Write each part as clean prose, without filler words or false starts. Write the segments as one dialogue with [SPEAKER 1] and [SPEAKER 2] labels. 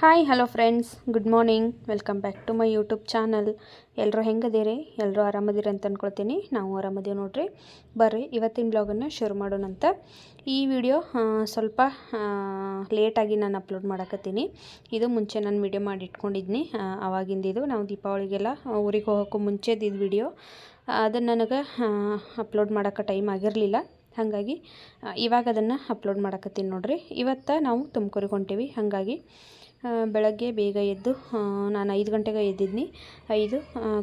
[SPEAKER 1] Hi hello friends, good morning. Welcome back to my YouTube channel. ಎಲ್ಲರೂ ಹೆಂಗದೀರಿ? ಎಲ್ಲರೂ ಆರಾಮದಿರಿ ಅಂತ ಅಂದ್ಕೊಳ್ತೀನಿ. ನಾವು ಆರಾಮದೀವಿ ನೋಡ್ರಿ. ಬರ್ರಿ ಇವತ್ತಿನ ಬ್ಲಾಗನ್ನು ಶುರು ಮಾಡೋಣಂತ. ಈ ವಿಡಿಯೋ ಸ್ವಲ್ಪ ಲೇಟಾಗಿ ನಾನು ಅಪ್ಲೋಡ್ ಮಾಡಕತ್ತೀನಿ. ಇದು ಮುಂಚೆ ನಾನು ವಿಡಿಯೋ ಮಾಡಿ ಇಟ್ಕೊಂಡಿದ್ನಿ. ಆವಾಗಿಂದಿದು ನಾವು ದೀಪಾವಳಿಗೆಲ್ಲ ಊರಿಗೆ ಹೋಗೋಕ್ಕೂ ಮುಂಚೆದು ಇದು ವಿಡಿಯೋ. ಅದನ್ನು ನನಗೆ ಅಪ್ಲೋಡ್ ಮಾಡೋಕ್ಕೆ ಟೈಮ್ ಆಗಿರಲಿಲ್ಲ. ಹಾಗಾಗಿ ಇವಾಗ ಅದನ್ನು ಅಪ್ಲೋಡ್ ಮಾಡಕತ್ತೀನಿ ನೋಡ್ರಿ. ಇವತ್ತು ನಾವು ತುಮಕೂರಿಗೆ ಹೊಂಟೀವಿ. ಹಾಗಾಗಿ ಬೆಳಗ್ಗೆ ಬೇಗ ಎದ್ದು ನಾನು 5 ಗಂಟೆಗೆ ಎದ್ದಿದ್ನಿ. 5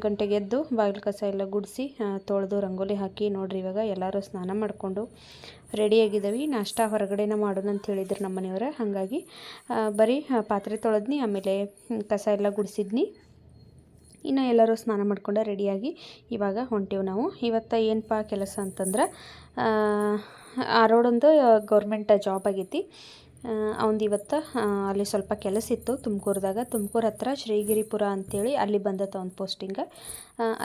[SPEAKER 1] ಗಂಟೆಗೆ ಎದ್ದು ಬಾಗಿಲು ಕಸ ಎಲ್ಲ ಗುಡಿಸಿ ತೊಳೆದು ರಂಗೋಲಿ ಹಾಕಿ ನೋಡ್ರಿ. ಇವಾಗ ಎಲ್ಲರೂ ಸ್ನಾನ ಮಾಡಿಕೊಂಡು ರೆಡಿಯಾಗಿದ್ದೀವಿ. ನಾಷ್ಟ ಹೊರಗಡೆನೇ ಮಾಡೋಣ ಅಂತ ಹೇಳಿದ್ರು ನಮ್ಮ ಮನೆಯವರು. ಹಾಗಾಗಿ ಬರೀ ಪಾತ್ರೆ ತೊಳೆದ್ನಿ, ಆಮೇಲೆ ಕಸ ಎಲ್ಲ ಗುಡಿಸಿದ್ನಿ. ಇನ್ನು ಎಲ್ಲರೂ ಸ್ನಾನ ಮಾಡ್ಕೊಂಡು ರೆಡಿಯಾಗಿ ಇವಾಗ ಹೊಂಟೇವು ನಾವು. ಇವತ್ತು ಏನಪ್ಪ ಕೆಲಸ ಅಂತಂದ್ರೆ, ಆರೋಡೊಂದು ಗೌರ್ಮೆಂಟ್ ಜಾಬ್ ಆಗೈತಿ. ಅವನದು ಇವತ್ತು ಅಲ್ಲಿ ಸ್ವಲ್ಪ ಕೆಲಸ ಇತ್ತು ತುಮಕೂರ್ದಾಗ. ತುಮಕೂರು ಹತ್ರ ಶ್ರೀಗಿರಿಪುರ ಅಂಥೇಳಿ ಅಲ್ಲಿ ಬಂದತ್ತು ಒಂದು ಪೋಸ್ಟಿಂಗ್.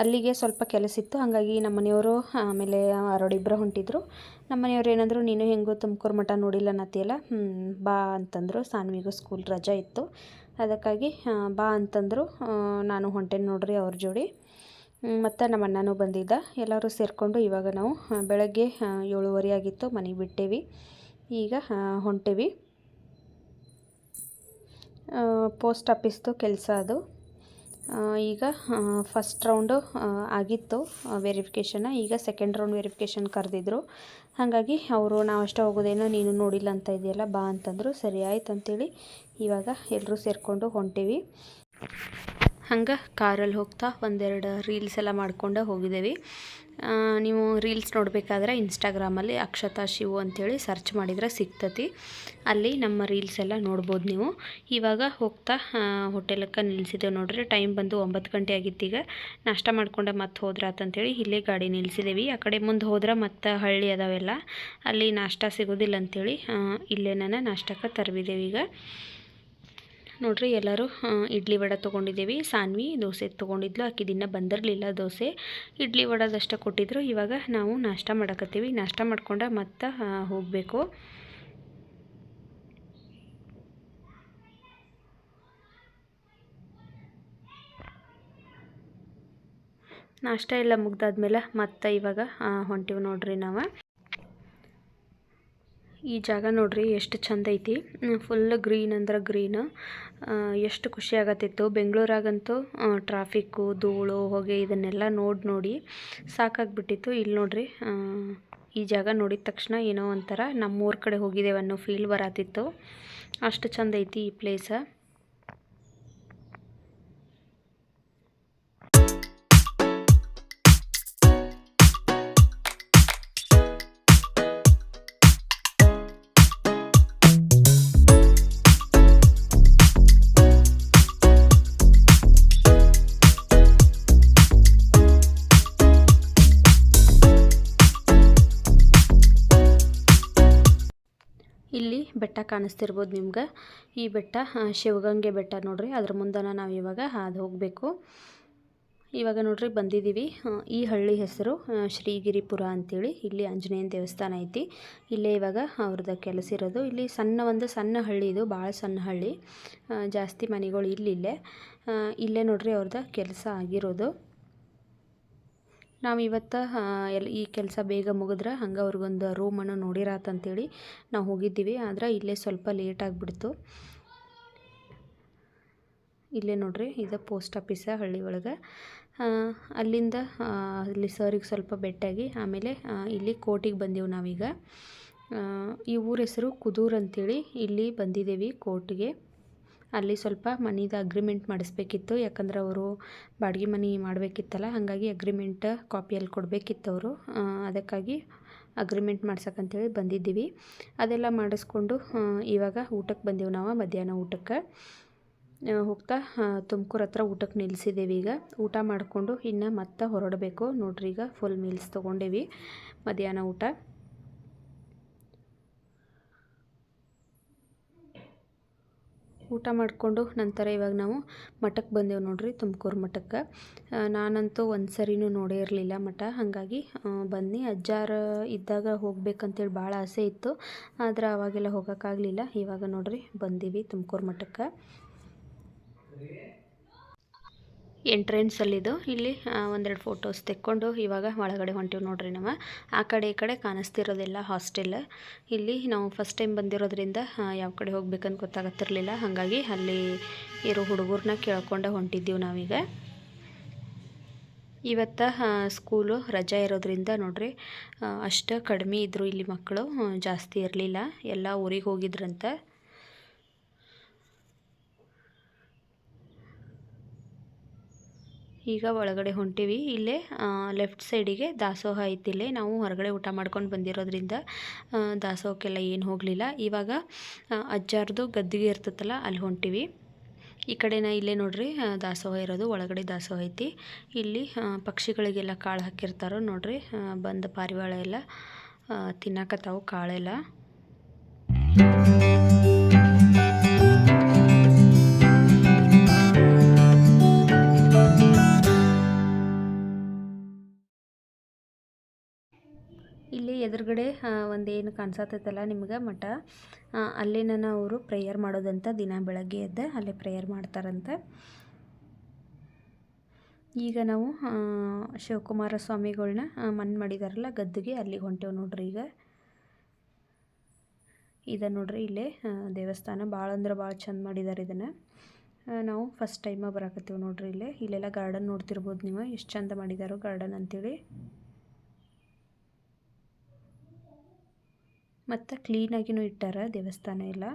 [SPEAKER 1] ಅಲ್ಲಿಗೆ ಸ್ವಲ್ಪ ಕೆಲಸ ಇತ್ತು. ಹಾಗಾಗಿ ನಮ್ಮ ಮನೆಯವರು ಆಮೇಲೆ ಆರೋಡಿಬ್ಬರು ಹೊಂಟಿದ್ರು. ನಮ್ಮ ಮನೆಯವ್ರು ಏನಂದ್ರು, ನೀನು ಹೆಂಗೋ ತುಮಕೂರು ಮಠ ನೋಡಿಲ್ಲ ಅನ್ನತ್ತಿಯಲ್ಲ, ಬಾ ಅಂತಂದರು. ಸಾನ್ವಿಗೂ ಸ್ಕೂಲ್ ರಜೆ ಇತ್ತು, ಅದಕ್ಕಾಗಿ ಬಾ ಅಂತಂದರು. ನಾನು ಹೊಂಟೇನೆ ನೋಡ್ರಿ ಅವ್ರ ಜೋಡಿ. ಮತ್ತು ನಮ್ಮ ಅಣ್ಣನೂ ಬಂದಿದ್ದ. ಎಲ್ಲರೂ ಸೇರಿಕೊಂಡು ಇವಾಗ ನಾವು ಬೆಳಗ್ಗೆ 7:30 ಆಗಿತ್ತು, ಮನೆಗೆ ಬಿಟ್ಟೇವಿ. ಈಗ ಹೊಂಟೇವಿ. ಪೋಸ್ಟ್ ಆಫೀಸ್ದು ಕೆಲಸ ಅದು. ಈಗ ಫಸ್ಟ್ ರೌಂಡು ಆಗಿತ್ತು ವೆರಿಫಿಕೇಷನ್. ಈಗ ಸೆಕೆಂಡ್ ರೌಂಡ್ ವೆರಿಫಿಕೇಷನ್ ಕರೆದಿದ್ರು. ಹಾಗಾಗಿ ಅವರು ನಾವಷ್ಟೇ ಹೋಗೋದೇನೋ, ನೀನು ನೋಡಿಲ್ಲ ಅಂತ ಇದೆಯಲ್ಲ, ಬಾ ಅಂತಂದರು. ಸರಿ ಆಯ್ತು ಅಂತೇಳಿ ಇವಾಗ ಎಲ್ಲರೂ ಸೇರಿಕೊಂಡು ಹೊಂಟೀವಿ. ಹಂಗೆ ಕಾರಲ್ಲಿ ಹೋಗ್ತಾ ಒಂದೆರಡು ರೀಲ್ಸ್ ಎಲ್ಲ ಮಾಡ್ಕೊಂಡು ಹೋಗಿದ್ದೇವೆ. ನೀವು ರೀಲ್ಸ್ ನೋಡಬೇಕಾದ್ರೆ ಇನ್ಸ್ಟಾಗ್ರಾಮಲ್ಲಿ ಅಕ್ಷತಾ ಶಿವು ಅಂಥೇಳಿ ಸರ್ಚ್ ಮಾಡಿದರೆ ಸಿಗ್ತತಿ. ಅಲ್ಲಿ ನಮ್ಮ ರೀಲ್ಸ್ ಎಲ್ಲ ನೋಡ್ಬೋದು ನೀವು. ಇವಾಗ ಹೋಗ್ತಾ ಹೋಟೆಲಕ್ಕೆ ನಿಲ್ಲಿಸಿದ್ದೇವೆ ನೋಡ್ರಿ. ಟೈಮ್ ಬಂದು 9 ಗಂಟೆ ಆಗಿತ್ತು. ಈಗ ನಾಷ್ಟ ಮಾಡ್ಕೊಂಡೆ ಮತ್ತೆ ಹೋದ್ರೆ ಆತಂತೇಳಿ ಇಲ್ಲೇ ಗಾಡಿ ನಿಲ್ಲಿಸಿದ್ದೇವೆ. ಆ ಕಡೆ ಮುಂದೆ ಹೋದ್ರೆ ಮತ್ತು ಹಳ್ಳಿ ಅದಾವೆಲ್ಲ, ಅಲ್ಲಿ ನಾಷ್ಟ ಸಿಗೋದಿಲ್ಲ ಅಂಥೇಳಿ ಇಲ್ಲೇ ನಾನು ನಾಷ್ಟಕ್ಕೆ ತರಬಿದ್ದೇವೆ. ಈಗ ನೋಡ್ರಿ, ಎಲ್ಲರೂ ಇಡ್ಲಿ ವಡೆ ತೊಗೊಂಡಿದ್ದೀವಿ. ಸಾನ್ವಿ ದೋಸೆ ತೊಗೊಂಡಿದ್ಲು. ಆಕೆ ದಿನ ಬಂದಿರಲಿಲ್ಲ ದೋಸೆ, ಇಡ್ಲಿ ವಡೆದಷ್ಟೇ ಕೊಟ್ಟಿದ್ರು. ಇವಾಗ ನಾವು ನಾಷ್ಟ ಮಾಡಕತ್ತೀವಿ. ನಾಷ್ಟ ಮಾಡ್ಕೊಂಡು ಮತ್ತೆ ಹೋಗಬೇಕು. ನಾಷ್ಟ ಎಲ್ಲ ಮುಗ್ದಾದ್ಮೇಲೆ ಮತ್ತೆ ಇವಾಗ ಹೊಂಟೀವಿ ನೋಡ್ರಿ ನಾವು. ಈ ಜಾಗ ನೋಡ್ರಿ ಎಷ್ಟು ಚಂದ ಐತಿ. ಫುಲ್ ಗ್ರೀನ್ ಅಂದ್ರೆ ಗ್ರೀನ್. ಎಷ್ಟು ಖುಷಿ ಆಗತ್ತಿತ್ತು. ಬೆಂಗಳೂರಾಗಂತೂ ಟ್ರಾಫಿಕ್ಕು, ಧೂಳು, ಹೊಗೆ ಇದನ್ನೆಲ್ಲ ನೋಡಿ ಸಾಕಾಗ್ಬಿಟ್ಟಿತ್ತು. ಇಲ್ಲಿ ನೋಡ್ರಿ, ಈ ಜಾಗ ನೋಡಿದ ತಕ್ಷಣ ಏನೋ ಒಂಥರ ನಮ್ಮೂರ ಕಡೆ ಹೋಗಿದ್ದೇವೆ ಅನ್ನೋ ಫೀಲ್ ಬರತ್ತಿತ್ತು. ಅಷ್ಟು ಚಂದ ಐತಿ ಈ ಪ್ಲೇಸ. ಇಲ್ಲಿ ಬೆಟ್ಟ ಕಾಣಿಸ್ತಿರ್ಬೋದು ನಿಮ್ಗೆ. ಈ ಬೆಟ್ಟ ಶಿವಗಂಗೆ ಬೆಟ್ಟ ನೋಡ್ರಿ. ಅದ್ರ ಮುಂದನ ನಾವು ಇವಾಗ ಹಾದು ಹೋಗಬೇಕು. ಇವಾಗ ನೋಡ್ರಿ ಬಂದಿದ್ದೀವಿ. ಈ ಹಳ್ಳಿ ಹೆಸರು ಶ್ರೀಗಿರಿಪುರ ಅಂಥೇಳಿ. ಇಲ್ಲಿ ಆಂಜನೇಯನ ದೇವಸ್ಥಾನ ಐತಿ. ಇಲ್ಲೇ ಇವಾಗ ಅವ್ರದ್ದು ಕೆಲಸ ಇರೋದು. ಇಲ್ಲಿ ಒಂದು ಸಣ್ಣ ಹಳ್ಳಿ, ಇದು ಭಾಳ ಸಣ್ಣ ಹಳ್ಳಿ. ಜಾಸ್ತಿ ಮನೆಗಳು ಇಲ್ಲೇ ಇಲ್ಲೇ ನೋಡ್ರಿ ಅವ್ರದ್ದು ಕೆಲಸ ಆಗಿರೋದು. ನಾವು ಇವತ್ತು ಈ ಕೆಲಸ ಬೇಗ ಮುಗಿದ್ರೆ ಹಂಗೆ ಅವ್ರಿಗೊಂದು ರೂಮನ್ನು ನೋಡಿರಾತಂತೇಳಿ ನಾವು ಹೋಗಿದ್ದೀವಿ. ಆದರೆ ಇಲ್ಲೇ ಸ್ವಲ್ಪ ಲೇಟ್ ಆಗಿಬಿಡ್ತು. ಇಲ್ಲೇ ನೋಡ್ರಿ, ಇದು ಪೋಸ್ಟ್ ಆಫೀಸ ಹಳ್ಳಿ ಒಳಗೆ. ಅಲ್ಲಿಂದ ಅಲ್ಲಿ ಸರಿಗೆ ಸ್ವಲ್ಪ ಭೇಟಿಯಾಗಿ ಆಮೇಲೆ ಇಲ್ಲಿ ಕೋರ್ಟಿಗೆ ಬಂದೆವು ನಾವೀಗ. ಈ ಊರ ಹೆಸರು ಕುದೂರು ಅಂಥೇಳಿ. ಇಲ್ಲಿ ಬಂದಿದ್ದೇವೆ ಕೋರ್ಟ್ಗೆ. ಅಲ್ಲಿ ಸ್ವಲ್ಪ ಮನೆದು ಅಗ್ರಿಮೆಂಟ್ ಮಾಡಿಸ್ಬೇಕಿತ್ತು. ಯಾಕಂದ್ರೆ ಅವರು ಬಾಡಿಗೆ ಮನೆ ಮಾಡಬೇಕಿತ್ತಲ್ಲ, ಹಾಗಾಗಿ ಅಗ್ರಿಮೆಂಟ್ ಕಾಪಿಯಲ್ಲಿ ಕೊಡಬೇಕಿತ್ತು ಅವರು. ಅದಕ್ಕಾಗಿ ಅಗ್ರಿಮೆಂಟ್ ಮಾಡ್ಸಕ್ಕಂತೇಳಿ ಬಂದಿದ್ದೀವಿ. ಅದೆಲ್ಲ ಮಾಡಿಸ್ಕೊಂಡು ಇವಾಗ ಊಟಕ್ಕೆ ಬಂದೆವು ನಾವು. ಮಧ್ಯಾಹ್ನ ಊಟಕ್ಕೆ ಹೋಗ್ತಾ ತುಮಕೂರು ಹತ್ರ ಊಟಕ್ಕೆ ನಿಲ್ಲಿಸಿದ್ದೇವೆ. ಈಗ ಊಟ ಮಾಡಿಕೊಂಡು ಇನ್ನು ಮತ್ತೆ ಹೊರಡಬೇಕು ನೋಡ್ರಿ. ಈಗ ಫುಲ್ ಮೀಲ್ಸ್ ತೊಗೊಂಡೇವಿ ಮಧ್ಯಾಹ್ನ ಊಟ. ಊಟ ಮಾಡಿಕೊಂಡು ನಂತರ ಇವಾಗ ನಾವು ಮಠಕ್ಕೆ ಬಂದೆವು ನೋಡ್ರಿ, ತುಮಕೂರು ಮಠಕ್ಕೆ. ನಾನಂತೂ ಒಂದು ಸರಿನೂ ನೋಡೇ ಇರಲಿಲ್ಲ ಮಠ. ಹಾಗಾಗಿ ಬನ್ನಿ, ಅಜ್ಜಾರು ಇದ್ದಾಗ ಹೋಗ್ಬೇಕಂತೇಳಿ ಭಾಳ ಆಸೆ ಇತ್ತು. ಆದರೆ ಅವಾಗೆಲ್ಲ ಹೋಗೋಕ್ಕಾಗಲಿಲ್ಲ. ಇವಾಗ ನೋಡ್ರಿ ಬಂದೀವಿ ತುಮಕೂರು ಮಠಕ್ಕೆ. ಎಂಟ್ರೆನ್ಸಲ್ಲಿದ್ದು ಇಲ್ಲಿ ಒಂದೆರಡು ಫೋಟೋಸ್ ತೆಕ್ಕೊಂಡು ಇವಾಗ ಒಳಗಡೆ ಹೊಂಟಿವಿ ನೋಡ್ರಿ. ನಾವು ಆ ಕಡೆ ಈ ಕಡೆ ಕಾಣಿಸ್ತಿರೋದೆಲ್ಲ ಹಾಸ್ಟೆಲ್. ಇಲ್ಲಿ ನಾವು ಫಸ್ಟ್ ಟೈಮ್ ಬಂದಿರೋದ್ರಿಂದ ಯಾವ ಕಡೆ ಹೋಗ್ಬೇಕಂತ ಗೊತ್ತಾಗತ್ತಿರಲಿಲ್ಲ. ಹಾಗಾಗಿ ಅಲ್ಲಿ ಇರೋ ಹುಡುಗರನ್ನ ಕೇಳ್ಕೊಂಡು ಹೊಂಟಿದ್ದೀವಿ ನಾವೀಗ. ಇವತ್ತು ಸ್ಕೂಲು ರಜೆ ಇರೋದ್ರಿಂದ ನೋಡ್ರಿ ಅಷ್ಟು ಕಡಿಮೆ ಇದ್ದರು ಇಲ್ಲಿ ಮಕ್ಕಳು, ಜಾಸ್ತಿ ಇರಲಿಲ್ಲ. ಎಲ್ಲ ಊರಿಗೆ ಹೋಗಿದ್ರಂತ. ಈಗ ಒಳಗಡೆ ಹೊಂಟಿವಿ. ಇಲ್ಲೇ ಲೆಫ್ಟ್ ಸೈಡಿಗೆ ದಾಸೋಹ ಐತಿಲ್ಲೇ. ನಾವು ಹೊರಗಡೆ ಊಟ ಮಾಡ್ಕೊಂಡು ಬಂದಿರೋದ್ರಿಂದ ದಾಸೋಹಕ್ಕೆಲ್ಲ ಏನು ಹೋಗಲಿಲ್ಲ. ಇವಾಗ ಅಜ್ಜಾರ್ದು ಗದ್ದಿಗೆ ಇರ್ತೈತಲ್ಲ ಅಲ್ಲಿ ಹೊಂಟಿವಿ. ಈ ಕಡೆನ ಇಲ್ಲೇ ನೋಡ್ರಿ ದಾಸೋಹ ಇರೋದು, ಒಳಗಡೆ ದಾಸೋಹ ಐತಿ. ಇಲ್ಲಿ ಪಕ್ಷಿಗಳಿಗೆಲ್ಲ ಕಾಳು ಹಾಕಿರ್ತಾರೋ ನೋಡ್ರಿ. ಬಂದ ಪಾರಿವಾಳ ಎಲ್ಲ ತಿನ್ನಕತ್ತಾವು ಕಾಳೆಲ್ಲ. ಇಲ್ಲಿ ಎದುರುಗಡೆ ಒಂದೇನು ಕಾಣಿಸತ್ತೈತಲ್ಲ ನಿಮ್ಗೆ ಮಠ, ಅಲ್ಲೇನ ಅವರು ಪ್ರೇಯರ್ ಮಾಡೋದಂತ. ದಿನ ಬೆಳಗ್ಗೆ ಎದ್ದು ಅಲ್ಲೇ ಪ್ರೇಯರ್ ಮಾಡ್ತಾರಂತ. ಈಗ ನಾವು ಶಿವಕುಮಾರ ಸ್ವಾಮಿಗಳನ್ನ ಮಣ್ಣು ಮಾಡಿದಾರಲ್ಲ ಗದ್ದುಗೆ, ಅಲ್ಲಿಗೆ ಹೊಂಟೇವು ನೋಡ್ರಿ. ಈಗ ಇದು ನೋಡ್ರಿ ಇಲ್ಲೇ ದೇವಸ್ಥಾನ ಭಾಳ ಅಂದ್ರೆ ಭಾಳ ಚಂದ ಮಾಡಿದ್ದಾರೆ. ಇದನ್ನು ನಾವು ಫಸ್ಟ್ ಟೈಮ ಬರಾಕತ್ತೀವಿ ನೋಡ್ರಿ. ಇಲ್ಲೆಲ್ಲ ಗಾರ್ಡನ್ ನೋಡ್ತಿರ್ಬೋದು ನೀವು, ಎಷ್ಟು ಚಂದ ಮಾಡಿದಾರೋ ಗಾರ್ಡನ್ ಅಂತೇಳಿ. ಮತ್ತು ಕ್ಲೀನಾಗಿನೂ ಇಟ್ಟಾರ ದೇವಸ್ಥಾನ ಎಲ್ಲ.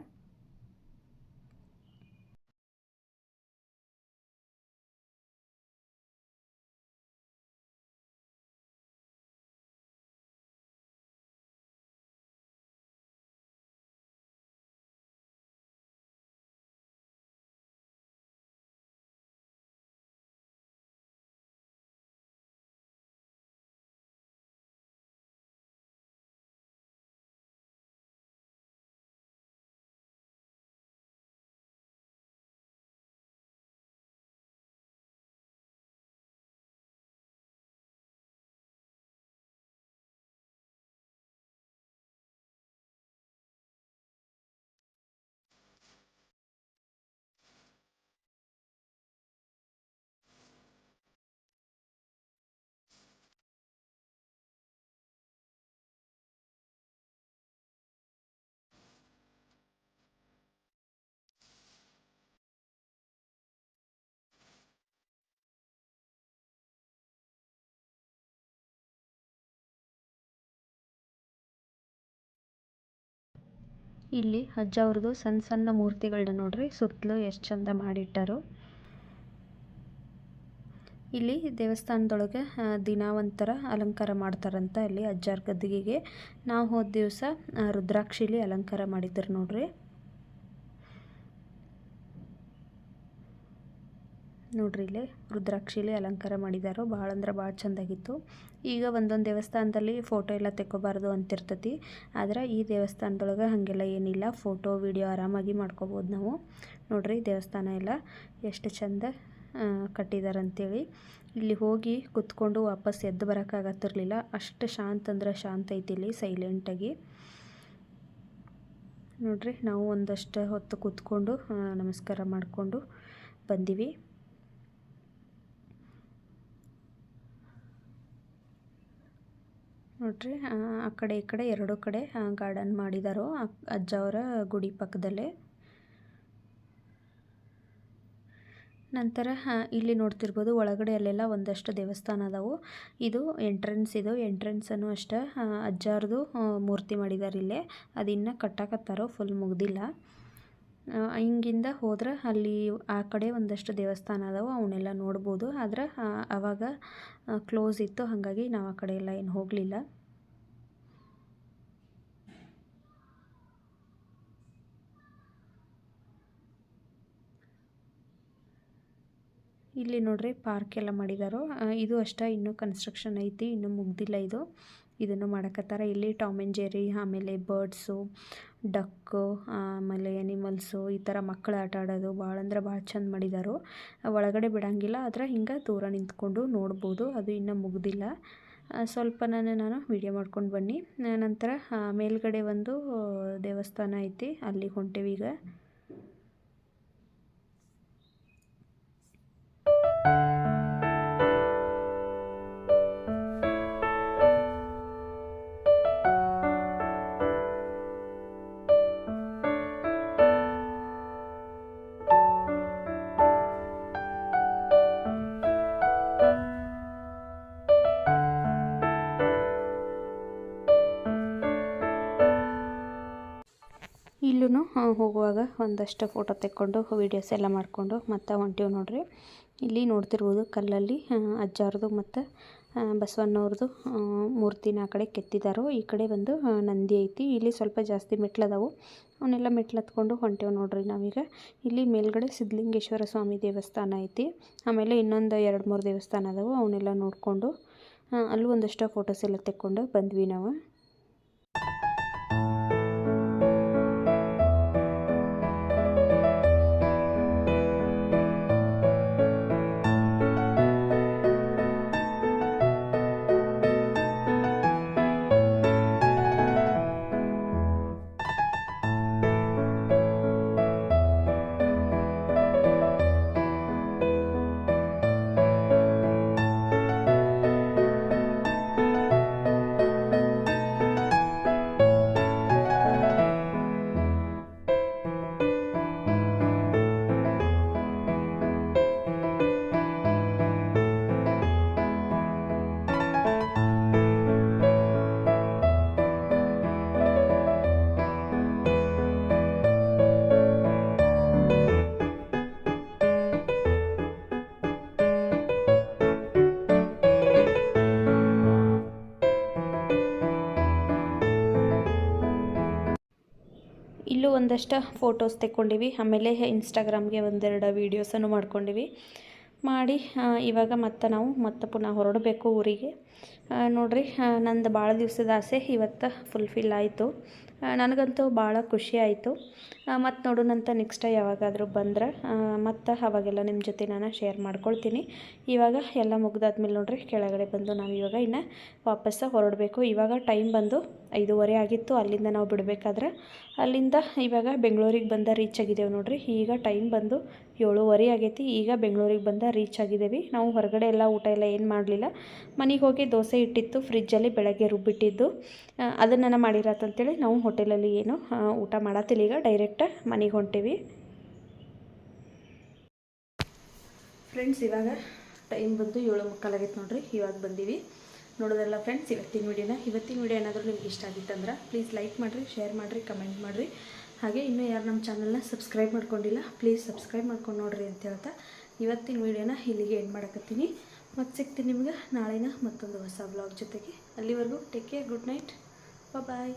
[SPEAKER 1] ಇಲ್ಲಿ ಅಜ್ಜ ಅವ್ರದ್ದು ಸಣ್ಣ ಸಣ್ಣ ಮೂರ್ತಿಗಳನ್ನ ನೋಡ್ರಿ, ಸುತ್ತಲೂ ಎಷ್ಟು ಚಂದ ಮಾಡಿಟ್ಟಾರು. ಇಲ್ಲಿ ದೇವಸ್ಥಾನದೊಳಗೆ ದಿನ ಒಂಥರ ಅಲಂಕಾರ ಮಾಡ್ತಾರಂತ. ಇಲ್ಲಿ ಅಜ್ಜಾರ್ ಗದ್ದಿಗೆಗೆ ನಾವು ಹೋದ ದಿವಸ ರುದ್ರಾಕ್ಷಿಲಿ ಅಲಂಕಾರ ಮಾಡಿದ್ರು ನೋಡ್ರಿ. ನೋಡ್ರಿ ಇಲ್ಲಿ ರುದ್ರಾಕ್ಷಿಲಿ ಅಲಂಕಾರ ಮಾಡಿದಾರೋ, ಭಾಳ ಅಂದ್ರೆ ಭಾಳ ಚೆಂದಾಗಿತ್ತು. ಈಗ ಒಂದೊಂದು ದೇವಸ್ಥಾನದಲ್ಲಿ ಫೋಟೋ ಎಲ್ಲ ತೆಕ್ಕೋಬಾರ್ದು ಅಂತಿರ್ತತಿ, ಆದರೆ ಈ ದೇವಸ್ಥಾನದೊಳಗೆ ಹಾಗೆಲ್ಲ ಏನಿಲ್ಲ. ಫೋಟೋ ವಿಡಿಯೋ ಆರಾಮಾಗಿ ಮಾಡ್ಕೋಬೋದು ನಾವು. ನೋಡ್ರಿ ದೇವಸ್ಥಾನ ಎಲ್ಲ ಎಷ್ಟು ಚೆಂದ ಕಟ್ಟಿದ್ದಾರೆ ಅಂತೇಳಿ. ಇಲ್ಲಿ ಹೋಗಿ ಕುತ್ಕೊಂಡು ವಾಪಸ್ ಎದ್ದು ಬರೋಕ್ಕಾಗತ್ತಿರಲಿಲ್ಲ, ಅಷ್ಟು ಶಾಂತ ಅಂದ್ರೆ ಶಾಂತ ಐತಿ ಇಲ್ಲಿ, ಸೈಲೆಂಟಾಗಿ. ನೋಡ್ರಿ ನಾವು ಒಂದಷ್ಟು ಹೊತ್ತು ಕೂತ್ಕೊಂಡು ನಮಸ್ಕಾರ ಮಾಡಿಕೊಂಡು ಬಂದೀವಿ. ನೋಡ್ರಿ ಆ ಕಡೆ ಈ ಕಡೆ ಎರಡೂ ಕಡೆ ಗಾರ್ಡನ್ ಮಾಡಿದಾರೋ ಅಜ್ಜ ಅವರ ಗುಡಿ ಪಕ್ಕದಲ್ಲೇ. ನಂತರ ಇಲ್ಲಿ ನೋಡ್ತಿರ್ಬೋದು ಒಳಗಡೆ ಅಲ್ಲೆಲ್ಲ ಒಂದಷ್ಟು ದೇವಸ್ಥಾನ ಅದಾವು. ಇದು ಎಂಟ್ರೆನ್ಸನ್ನು ಅಷ್ಟೇ ಅಜ್ಜಾರದು ಮೂರ್ತಿ ಮಾಡಿದ್ದಾರೆ ಇಲ್ಲೇ. ಅದು ಇನ್ನೂ ಕಟ್ಟಾಕತ್ತಾರೋ, ಫುಲ್ ಮುಗ್ದಿಲ್ಲ. ಹಿಂಗಿಂದ ಹೋದ್ರೆ ಅಲ್ಲಿ ಆ ಕಡೆ ಒಂದಷ್ಟು ದೇವಸ್ಥಾನ ಅದಾವು, ಅವನ್ನೆಲ್ಲ ನೋಡ್ಬೋದು. ಆದರೆ ಆವಾಗ ಕ್ಲೋಸ್ ಇತ್ತು, ಹಾಗಾಗಿ ನಾವು ಆ ಕಡೆ ಎಲ್ಲ ಏನು ಹೋಗಲಿಲ್ಲ. ಇಲ್ಲಿ ನೋಡ್ರಿ ಪಾರ್ಕ್ ಎಲ್ಲ ಮಾಡಿದಾರೋ. ಇದು ಅಷ್ಟೇ, ಇನ್ನೂ ಕನ್ಸ್ಟ್ರಕ್ಷನ್ ಐತಿ, ಇನ್ನೂ ಮುಗ್ದಿಲ್ಲ ಇದು. ಇದನ್ನು ಮಾಡಕತ್ತಾರ. ಇಲ್ಲಿ ಟಾಮ್ ಆ್ಯಂಡ್ ಜೆರ್ರಿ, ಆಮೇಲೆ ಬರ್ಡ್ಸು, ಡಕ್ಕು, ಆಮೇಲೆ ಎನಿಮಲ್ಸು, ಈ ಥರ ಮಕ್ಕಳು ಆಟ ಆಡೋದು ಭಾಳ ಅಂದ್ರೆ ಭಾಳ ಚಂದ ಮಾಡಿದಾರೋ. ಒಳಗಡೆ ಬಿಡೋಂಗಿಲ್ಲ, ಆದರೆ ಹಿಂಗೆ ದೂರ ನಿಂತ್ಕೊಂಡು ನೋಡ್ಬೋದು. ಅದು ಇನ್ನೂ ಮುಗ್ದಿಲ್ಲ. ಸ್ವಲ್ಪ ನಾನು ವಿಡಿಯೋ ಮಾಡ್ಕೊಂಡು ಬನ್ನಿ. ನಂತರ ಮೇಲ್ಗಡೆ ಒಂದು ದೇವಸ್ಥಾನ ಐತಿ, ಅಲ್ಲಿಗೆ ಹೊಂಟೇವಿ ಈಗ. ಅಲ್ಲಿಗೂ ಹೋಗುವಾಗ ಒಂದಷ್ಟು ಫೋಟೋ ತೆಕ್ಕೊಂಡು ವೀಡಿಯೋಸ್ ಎಲ್ಲ ಮಾಡಿಕೊಂಡು ಮತ್ತೆ ಹೊಂಟೀವಿ ನೋಡ್ರಿ. ಇಲ್ಲಿ ನೋಡ್ತಿರ್ಬೋದು ಕಲ್ಲಲ್ಲಿ ಅಜ್ಜಾರದು ಮತ್ತು ಬಸವಣ್ಣವ್ರದ್ದು ಮೂರ್ತಿನ ಆ ಕಡೆ ಕೆತ್ತಿದಾರೋ. ಈ ಕಡೆ ಒಂದು ನಂದಿ ಐತಿ. ಇಲ್ಲಿ ಸ್ವಲ್ಪ ಜಾಸ್ತಿ ಮೆಟ್ಲದಾವು, ಅವನ್ನೆಲ್ಲ ಮೆಟ್ಲು ಹತ್ಕೊಂಡು ಹೊಂಟೇವು ನೋಡ್ರಿ ನಾವೀಗ. ಇಲ್ಲಿ ಮೇಲ್ಗಡೆ ಸಿದ್ಧಲಿಂಗೇಶ್ವರ ಸ್ವಾಮಿ ದೇವಸ್ಥಾನ ಐತಿ. ಆಮೇಲೆ ಇನ್ನೊಂದು 2-3 ದೇವಸ್ಥಾನ ಅದಾವು, ಅವನ್ನೆಲ್ಲ ನೋಡಿಕೊಂಡು ಅಲ್ಲೂ ಒಂದಷ್ಟು ಫೋಟೋಸ್ ಎಲ್ಲ ತೆಕ್ಕೊಂಡು ಬಂದ್ವಿ ನಾವು. ಇಲ್ಲೂ ಒಂದಷ್ಟು ಫೋಟೋಸ್ ತೆಕ್ಕೊಂಡಿವಿ. ಆಮೇಲೆ ಇನ್ಸ್ಟಾಗ್ರಾಮ್ಗೆ 1-2 ವೀಡಿಯೋಸನ್ನು ಮಾಡ್ಕೊಂಡಿವಿ. ಮಾಡಿ ಇವಾಗ ಮತ್ತೆ ಪುನಃ ಹೊರಡಬೇಕು ಊರಿಗೆ. ನೋಡ್ರಿ, ನಂದು ಭಾಳ ದಿವಸದ ಆಸೆ ಇವತ್ತು ಫುಲ್ಫಿಲ್ ಆಯಿತು. ನನಗಂತೂ ಭಾಳ ಖುಷಿ ಆಯಿತು. ಮತ್ತು ನೋಡೋಣಂತ ನೆಕ್ಸ್ಟ್ ಯಾವಾಗಾದರೂ ಬಂದ್ರೆ ಮತ್ತು ಅವಾಗೆಲ್ಲ ನಿಮ್ಮ ಜೊತೆ ನಾನು ಶೇರ್ ಮಾಡ್ಕೊಳ್ತೀನಿ. ಇವಾಗ ಎಲ್ಲ ಮುಗ್ದಾದ್ಮೇಲೆ ನೋಡ್ರಿ ಕೆಳಗಡೆ ಬಂದು ನಾವು ಇವಾಗ ಇನ್ನು ವಾಪಸ್ಸು ಹೊರಡಬೇಕು. ಇವಾಗ ಟೈಮ್ ಬಂದು 5:30 ಆಗಿತ್ತು ಅಲ್ಲಿಂದ ನಾವು ಬಿಡಬೇಕಾದ್ರೆ. ಅಲ್ಲಿಂದ ಇವಾಗ ಬೆಂಗಳೂರಿಗೆ ಬಂದು ರೀಚ್ ಆಗಿದ್ದೇವೆ ನೋಡ್ರಿ. ಈಗ ಟೈಮ್ ಬಂದು 7:30 ಆಗೈತಿ. ಈಗ ಬೆಂಗಳೂರಿಗೆ ಬಂದು ರೀಚ್ ಆಗಿದ್ದೇವೆ. ನಾವು ಹೊರಗಡೆ ಎಲ್ಲ ಊಟ ಎಲ್ಲ ಏನು ಮಾಡಲಿಲ್ಲ. ಮನೆಗೆ ಹೋಗಿ ದೋಸೆ ಇಟ್ಟಿತ್ತು ಫ್ರಿಜ್ಜಲ್ಲಿ, ಬೆಳಗ್ಗೆ ರುಬ್ಬಿಟ್ಟಿದ್ದು, ಅದನ್ನು ಮಾಡಿರತ್ತಂತೇಳಿ ನಾವು ಹೋಟೆಲಲ್ಲಿ ಏನು ಊಟ ಮಾಡತ್ತಿಲ್ಲ. ಈಗ ಡೈರೆಕ್ಟ್ ಮನೆಗೆ ಹೊಂಟೀವಿ ಫ್ರೆಂಡ್ಸ್. ಇವಾಗ ಟೈಮ್ ಬಂದು 7:45 ಆಗೈತೆ ನೋಡ್ರಿ. ಇವಾಗ ಬಂದೀವಿ. ನೋಡೋದಲ್ಲ ಫ್ರೆಂಡ್ಸ್ ಇವತ್ತಿನ ವಿಡಿಯೋ ಏನಾದರೂ ನಿಮ್ಗೆ ಇಷ್ಟ ಆಗಿತ್ತಂದ್ರೆ ಪ್ಲೀಸ್ ಲೈಕ್ ಮಾಡಿರಿ, ಶೇರ್ ಮಾಡಿರಿ, ಕಮೆಂಟ್ ಮಾಡಿರಿ. ಹಾಗೆ ಇನ್ನೂ ಯಾರು ನಮ್ಮ ಚಾನಲ್ನ ಸಬ್ಸ್ಕ್ರೈಬ್ ಮಾಡ್ಕೊಂಡಿಲ್ಲ ಪ್ಲೀಸ್ ಸಬ್ಸ್ಕ್ರೈಬ್ ಮಾಡ್ಕೊಂಡು ನೋಡಿರಿ ಅಂತ ಹೇಳ್ತಾ ಇವತ್ತಿನ ವಿಡಿಯೋನ ಇಲ್ಲಿಗೆ ಎಂಡ್ ಮಾಡಕತ್ತೀನಿ. ಮತ್ತೆ ಸಿಗ್ತೀನಿ ನಿಮ್ಗೆ ನಾಳಿನ ಮತ್ತೊಂದು ಹೊಸ ವ್ಲಾಗ್ ಜೊತೆಗೆ. ಅಲ್ಲಿವರೆಗೂ ಟೇಕ್ ಕೇರ್, ಗುಡ್ ನೈಟ್, ಬಾಯ್.